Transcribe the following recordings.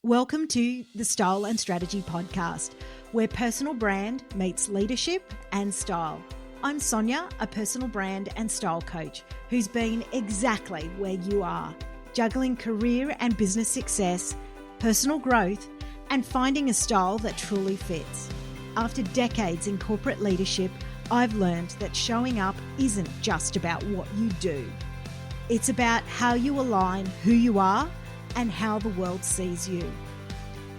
Welcome to the Style and Strategy Podcast, where personal brand meets leadership and style. I'm Sonya, a personal brand and style coach who's been exactly where you are, juggling career and business success, personal growth, and finding a style that truly fits. After decades in corporate leadership, I've learned that showing up isn't just about what you do. It's about how you align who you are and how the world sees you.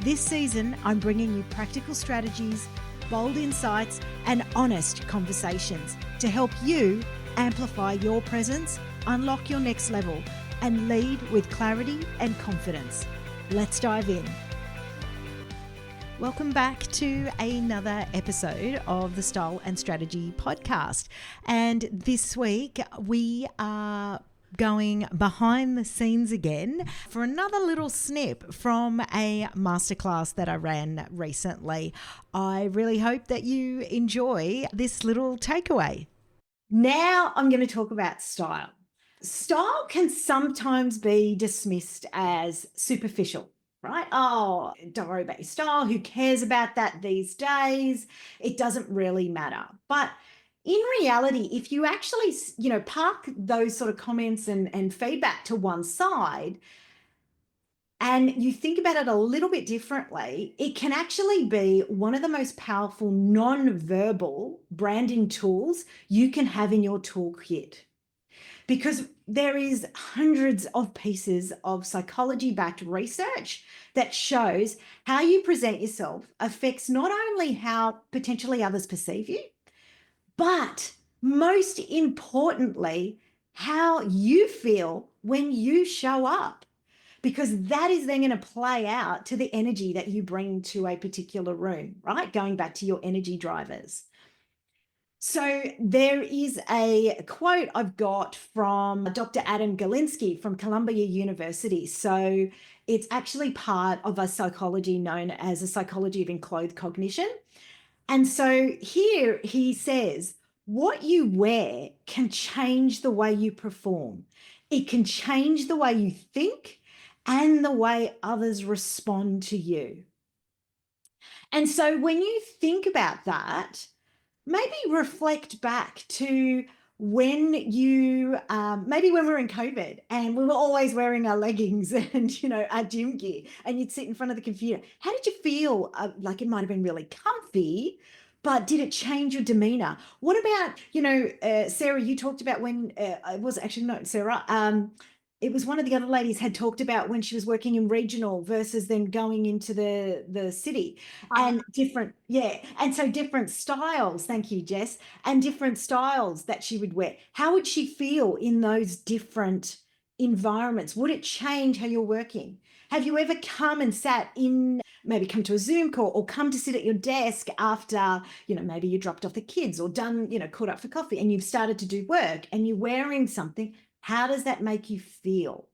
This season, I'm bringing you practical strategies, bold insights, and honest conversations to help you amplify your presence, unlock your next level, and lead with clarity and confidence. Let's dive in. Welcome back to another episode of the Style and Strategy Podcast. And this week, we are going behind the scenes again for another little snip from a masterclass that I ran recently. I really hope that you enjoy this little takeaway. Now I'm going to talk about style. Style can sometimes be dismissed as superficial, right? Oh, don't worry about your style. Who cares about that these days? It doesn't really matter. But in reality, if you actually, park those sort of comments and feedback to one side and you think about it a little bit differently, it can actually be one of the most powerful non-verbal branding tools you can have in your toolkit. Because there is hundreds of pieces of psychology-backed research that shows how you present yourself affects not only how potentially others perceive you, but most importantly, how you feel when you show up, because that is then going to play out to the energy that you bring to a particular room, right? Going back to your energy drivers. So there is a quote I've got from Dr. Adam Galinsky from Columbia University. So it's actually part of a psychology known as a psychology of enclothed cognition. And so here he says, what you wear can change the way you perform. It can change the way you think and the way others respond to you. And so when you think about that, maybe reflect back to when you, maybe when we were in COVID and we were always wearing our leggings and, our gym gear, and you'd sit in front of the computer. How did you feel? Like it might have been really comfy, but did it change your demeanor? What about, Sarah, you talked about when, it was actually not Sarah, it was one of the other ladies had talked about when she was working in regional versus then going into the city and different, and so different styles, thank you, Jess, and different styles that she would wear. How would she feel in those different environments? Would it change how you're working? Have you ever come and sat in, maybe come to a Zoom call or come to sit at your desk after, maybe you dropped off the kids or done, caught up for coffee and you've started to do work and you're wearing something? How does that make you feel?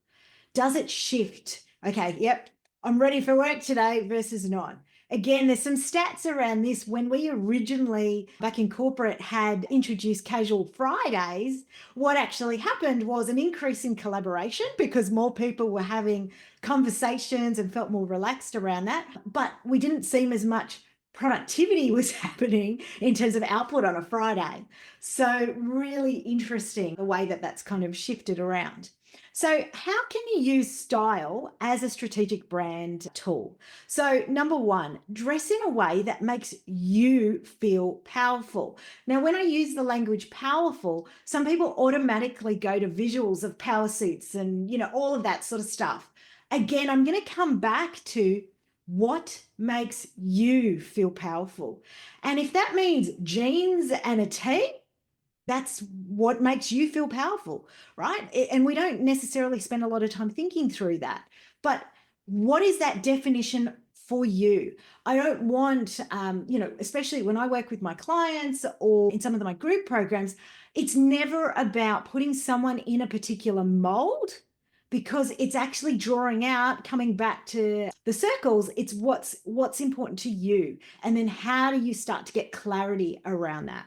Does it shift? Okay, yep, I'm ready for work today versus not. Again, there's some stats around this. When we originally, back in corporate, had introduced casual Fridays, what actually happened was an increase in collaboration because more people were having conversations and felt more relaxed around that. But we didn't seem as much productivity was happening in terms of output on a Friday. So really interesting the way that that's kind of shifted around. So how can you use style as a strategic brand tool? So number one, dress in a way that makes you feel powerful. Now, when I use the language powerful, some people automatically go to visuals of power suits and, all of that sort of stuff. Again, I'm going to come back to what makes you feel powerful. And if that means jeans and a tee, that's what makes you feel powerful, right? And we don't necessarily spend a lot of time thinking through that. But what is that definition for you? I don't want, especially when I work with my clients or in some of my group programs, it's never about putting someone in a particular mold, because it's actually drawing out, coming back to the circles. It's what's important to you. And then how do you start to get clarity around that?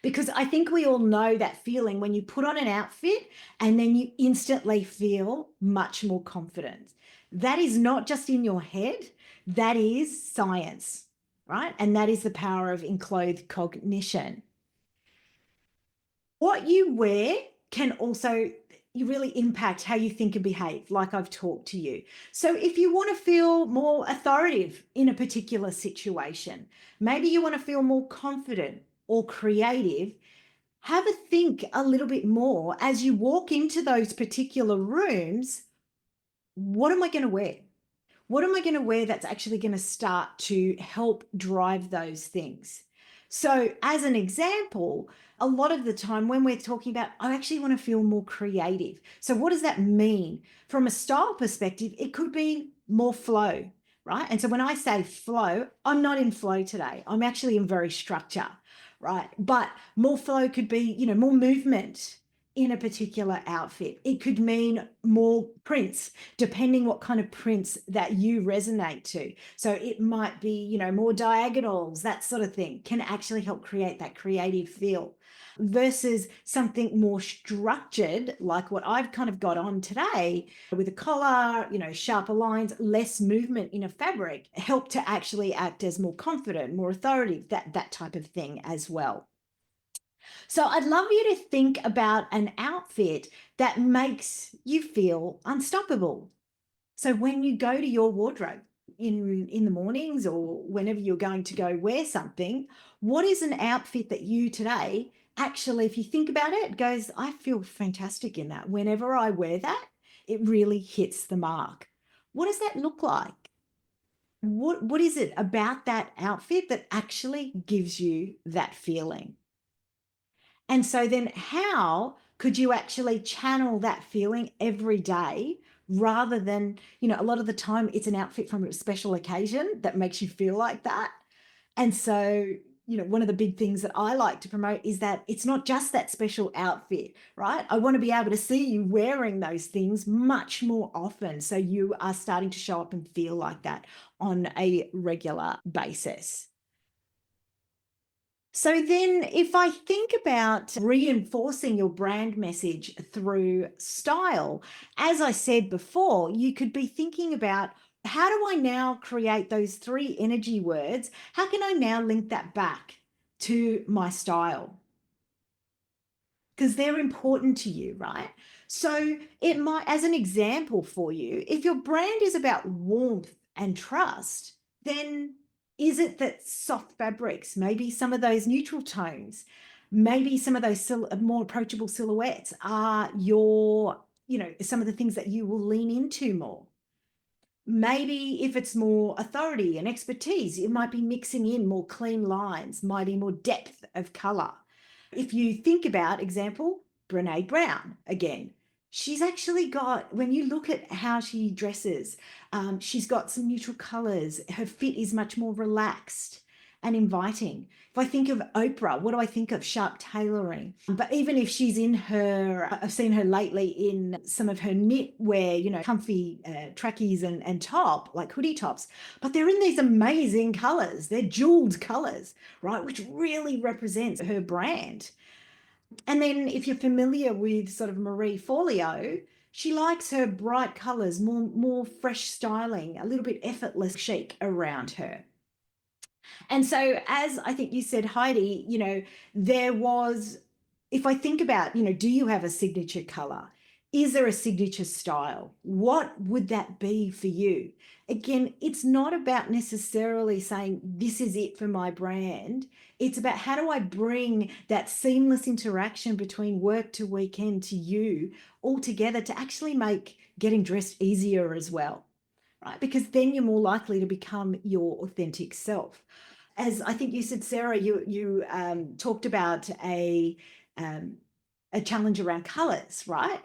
Because I think we all know that feeling when you put on an outfit and then you instantly feel much more confident. That is not just in your head, that is science, right? And that is the power of enclothed cognition. What you wear can also you really impact how you think and behave, like I've talked to you. So if you want to feel more authoritative in a particular situation, maybe you want to feel more confident or creative, have a think a little bit more as you walk into those particular rooms. What am I going to wear? What am I going to wear that's actually going to start to help drive those things? So, as an example, a lot of the time when we're talking about, I actually want to feel more creative. So, what does that mean? From a style perspective, it could be more flow, right? And so, when I say flow, I'm not in flow today. I'm actually in very structure, right? But more flow could be, more movement in a particular outfit. It could mean more prints, depending what kind of prints that you resonate to. So it might be, more diagonals, that sort of thing can actually help create that creative feel versus something more structured, like what I've kind of got on today with a collar, sharper lines, less movement in a fabric, help to actually act as more confident, more authoritative, that type of thing as well. So I'd love you to think about an outfit that makes you feel unstoppable. So when you go to your wardrobe in the mornings or whenever you're going to go wear something, what is an outfit that you today actually, if you think about it, goes, I feel fantastic in that. Whenever I wear that, it really hits the mark. What does that look like? What is it about that outfit that actually gives you that feeling? And so then how could you actually channel that feeling every day rather than, a lot of the time it's an outfit from a special occasion that makes you feel like that. And so, one of the big things that I like to promote is that it's not just that special outfit, right? I want to be able to see you wearing those things much more often. So you are starting to show up and feel like that on a regular basis. So then, if I think about reinforcing your brand message through style, as I said before, you could be thinking about how do I now create those three energy words? How can I now link that back to my style? Because they're important to you, right? So it might, as an example for you, if your brand is about warmth and trust, then is it that soft fabrics, maybe some of those neutral tones, maybe some of those more approachable silhouettes are some of the things that you will lean into more? Maybe if it's more authority and expertise, it might be mixing in more clean lines, might be more depth of color. If you think about, example, Brene Brown again, she's actually got, when you look at how she dresses, she's got some neutral colors. Her fit is much more relaxed and inviting. If I think of Oprah, what do I think of? Sharp tailoring. But even if she's in I've seen her lately in some of her knitwear, comfy trackies and top, like hoodie tops, but they're in these amazing colors. They're jeweled colors, right? Which really represents her brand. And then if you're familiar with sort of Marie Forleo, she likes her bright colors, more fresh styling, a little bit effortless chic around her. And so, as I think you said, Heidi, there was, if I think about, do you have a signature color? Is there a signature style? What would that be for you? Again, it's not about necessarily saying this is it for my brand. It's about how do I bring that seamless interaction between work to weekend to you all together to actually make getting dressed easier as well, right? Because then you're more likely to become your authentic self. As I think you said, Sarah, you talked about a challenge around colors, right?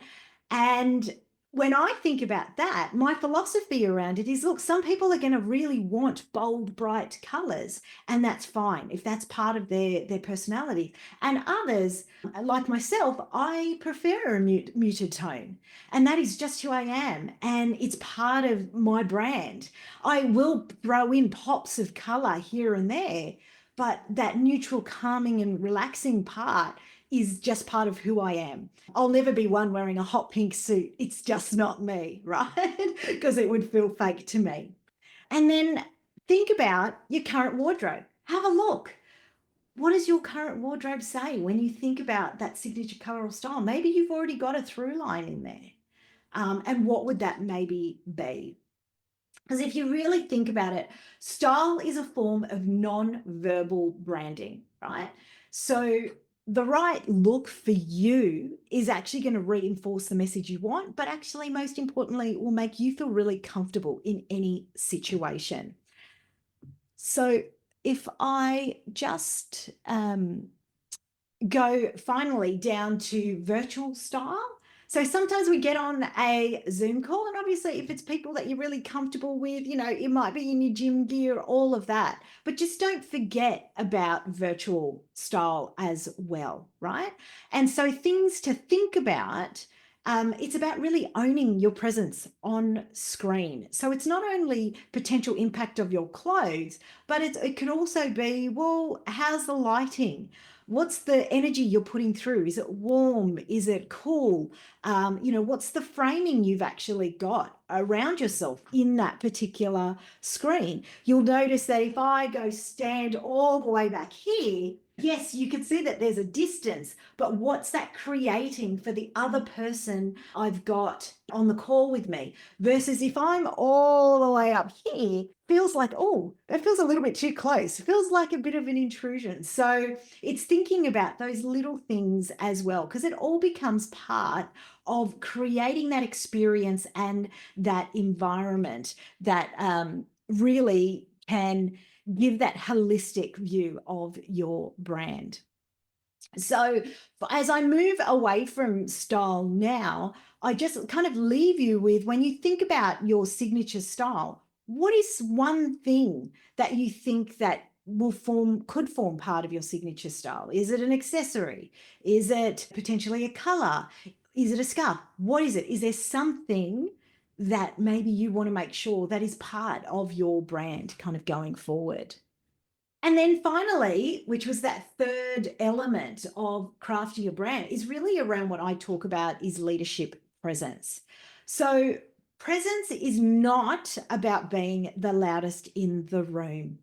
And when I think about that, my philosophy around it is, look, some people are going to really want bold, bright colors, and that's fine if that's part of their personality. And others, like myself, I prefer a muted tone, and that is just who I am, and it's part of my brand. I will throw in pops of color here and there, but that neutral, calming, and relaxing part is just part of who I am. I'll never be one wearing a hot pink suit. It's just not me, right? Because it would feel fake to me. And then think about your current wardrobe. Have a look. What does your current wardrobe say when you think about that signature color or style? Maybe you've already got a through line in there. And what would that maybe be? Because if you really think about it, style is a form of non-verbal branding, right? So the right look for you is actually going to reinforce the message you want, but actually, most importantly, it will make you feel really comfortable in any situation. So if I just go finally down to virtual style. So sometimes we get on a Zoom call, and obviously, if it's people that you're really comfortable with, it might be in your gym gear, all of that. But just don't forget about virtual style as well, right? And so, things to think about. It's about really owning your presence on screen. So it's not only potential impact of your clothes, but it could also be, well, how's the lighting? What's the energy you're putting through? Is it warm? Is it cool? What's the framing you've actually got around yourself in that particular screen? You'll notice that if I go stand all the way back here, yes, you can see that there's a distance, but what's that creating for the other person I've got on the call with me? Versus if I'm all the way up here, feels like, oh, that feels a little bit too close. It feels like a bit of an intrusion. So it's thinking about those little things as well, because it all becomes part of creating that experience and that environment that really can give that holistic view of your brand. So as I move away from style now, I just kind of leave you with, when you think about your signature style, what is one thing that you think that could form part of your signature style? Is it an accessory? Is it potentially a color? Is it a scarf? What is it? Is there something that maybe you want to make sure that is part of your brand kind of going forward? And then finally, which was that third element of crafting your brand, is really around what I talk about is leadership presence. So presence is not about being the loudest in the room.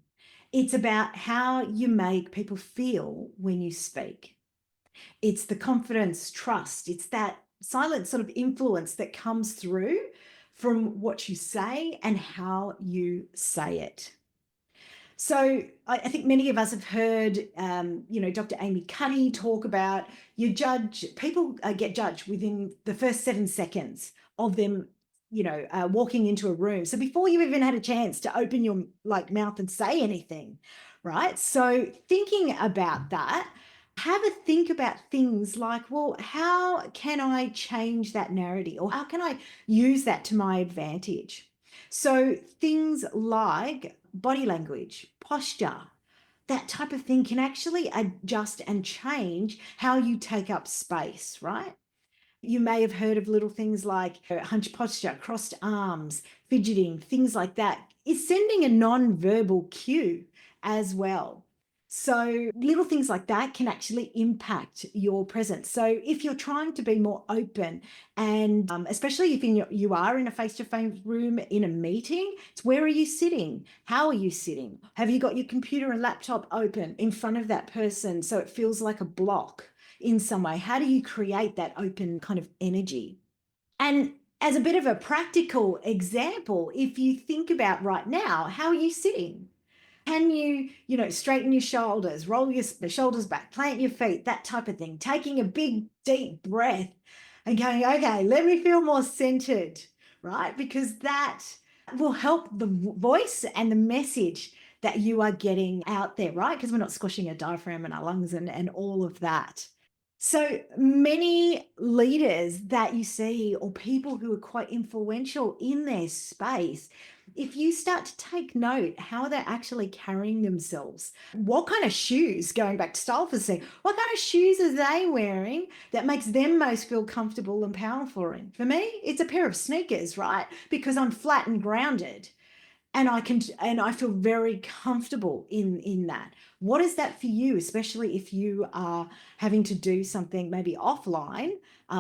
It's about how you make people feel when you speak. It's the confidence, trust. It's that silent sort of influence that comes through from what you say and how you say it. So I think many of us have heard, Dr. Amy Cuddy talk about people get judged within the first 7 seconds of them, walking into a room. So before you even had a chance to open your mouth and say anything, right? So thinking about that, have a think about things like, well, how can I change that narrative, or how can I use that to my advantage? So things like body language, posture, that type of thing can actually adjust and change how you take up space, right? You may have heard of little things like hunch posture, crossed arms, fidgeting, things like that. It's sending a non-verbal cue as well. So little things like that can actually impact your presence. So if you're trying to be more open, and especially if you are in a face-to-face room in a meeting, it's where are you sitting? How are you sitting? Have you got your computer and laptop open in front of that person so it feels like a block in some way? How do you create that open kind of energy? And as a bit of a practical example, if you think about right now, how are you sitting? Can you, straighten your shoulders, roll your shoulders back, plant your feet, that type of thing, taking a big, deep breath and going, okay, let me feel more centered, right? Because that will help the voice and the message that you are getting out there, right? Because we're not squashing our diaphragm and our lungs and all of that. So many leaders that you see, or people who are quite influential in their space, if you start to take note how they're actually carrying themselves, what kind of shoes, going back to style for a second, what kind of shoes are they wearing that makes them most feel comfortable and powerful in? For me, it's a pair of sneakers, right? Because I'm flat and grounded. And I feel very comfortable in that. What is that for you, especially if you are having to do something maybe offline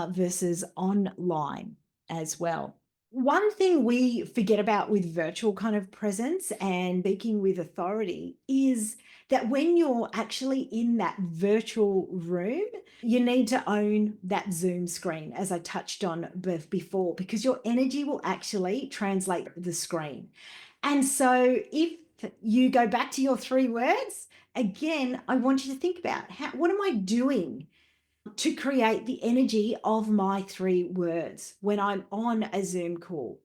versus online as well? One thing we forget about with virtual kind of presence and speaking with authority is that when you're actually in that virtual room, you need to own that Zoom screen, as I touched on before, because your energy will actually translate the screen. And so if you go back to your 3 words, again, I want you to think about what am I doing to create the energy of my 3 words when I'm on a Zoom call,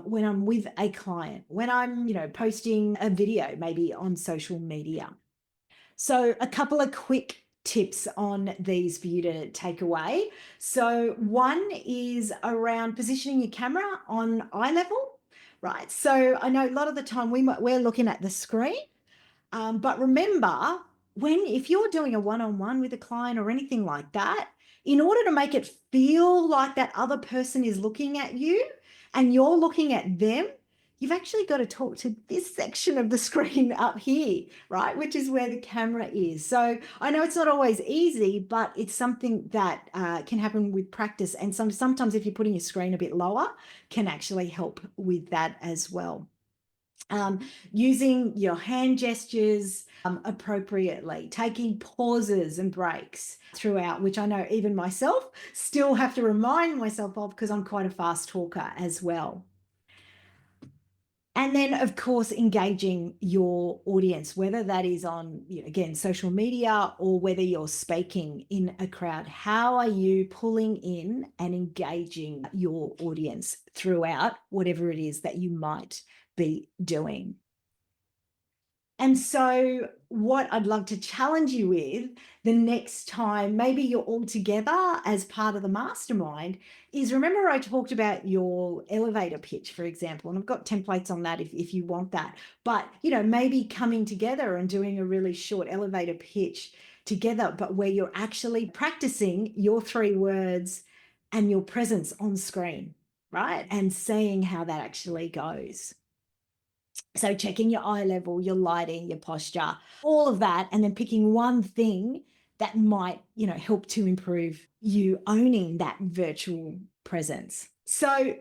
when I'm with a client, when I'm, posting a video, maybe on social media. So a couple of quick tips on these for you to take away. So one is around positioning your camera on eye level, right? So I know a lot of the time we're looking at the screen, but remember, if you're doing a one-on-one with a client or anything like that, in order to make it feel like that other person is looking at you and you're looking at them, you've actually got to talk to this section of the screen up here, right? Which is where the camera is. So I know it's not always easy, but it's something that can happen with practice. And sometimes if you're putting your screen a bit lower, can actually help with that as well. Using your hand gestures appropriately, taking pauses and breaks throughout, which I know even myself still have to remind myself of because I'm quite a fast talker as well. And then, of course, engaging your audience, whether that is on, again, social media or whether you're speaking in a crowd. How are you pulling in and engaging your audience throughout whatever it is that you might be doing? And so what I'd love to challenge you with the next time, maybe you're all together as part of the mastermind, is remember I talked about your elevator pitch, for example, and I've got templates on that if you want that. But, maybe coming together and doing a really short elevator pitch together, but where you're actually practicing your 3 words and your presence on screen, right? And seeing how that actually goes. So checking your eye level, your lighting, your posture, all of that, and then picking one thing that might, help to improve you owning that virtual presence. So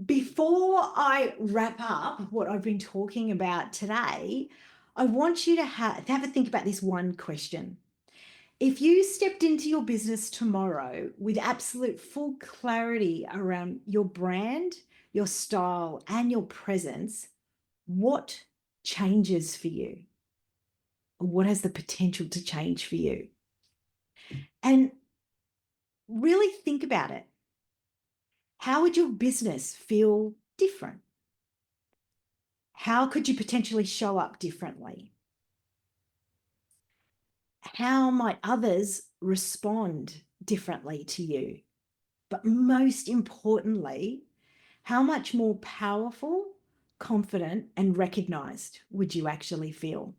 before I wrap up what I've been talking about today, I want you to have a think about this one question. If you stepped into your business tomorrow with absolute full clarity around your brand, your style, and your presence, what changes for you? What has the potential to change for you? And really think about it. How would your business feel different? How could you potentially show up differently? How might others respond differently to you? But most importantly, how much more powerful, confident, and recognized would you actually feel?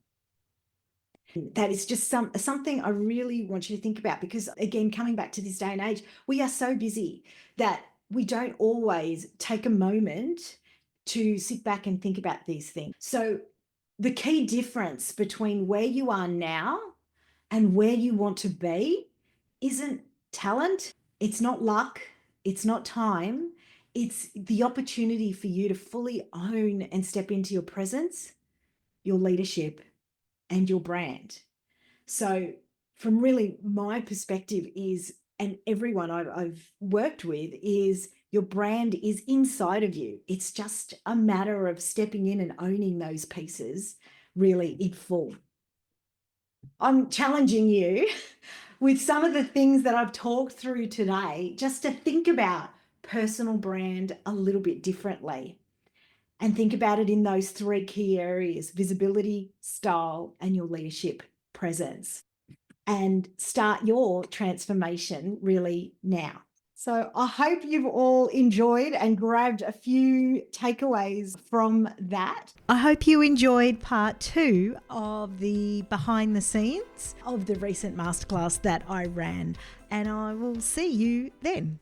That is just something I really want you to think about, because again, coming back to this day and age, we are so busy that we don't always take a moment to sit back and think about these things. So the key difference between where you are now and where you want to be isn't talent, it's not luck, it's not time, it's the opportunity for you to fully own and step into your presence, your leadership, and your brand. So from really my perspective is, and everyone I've worked with, is your brand is inside of you. It's just a matter of stepping in and owning those pieces really in full. I'm challenging you with some of the things that I've talked through today, just to think about personal brand a little bit differently. And think about it in those 3 key areas: visibility, style, and your leadership presence. And start your transformation really now. So I hope you've all enjoyed and grabbed a few takeaways from that. I hope you enjoyed part 2 of the behind the scenes of the recent masterclass that I ran. And I will see you then.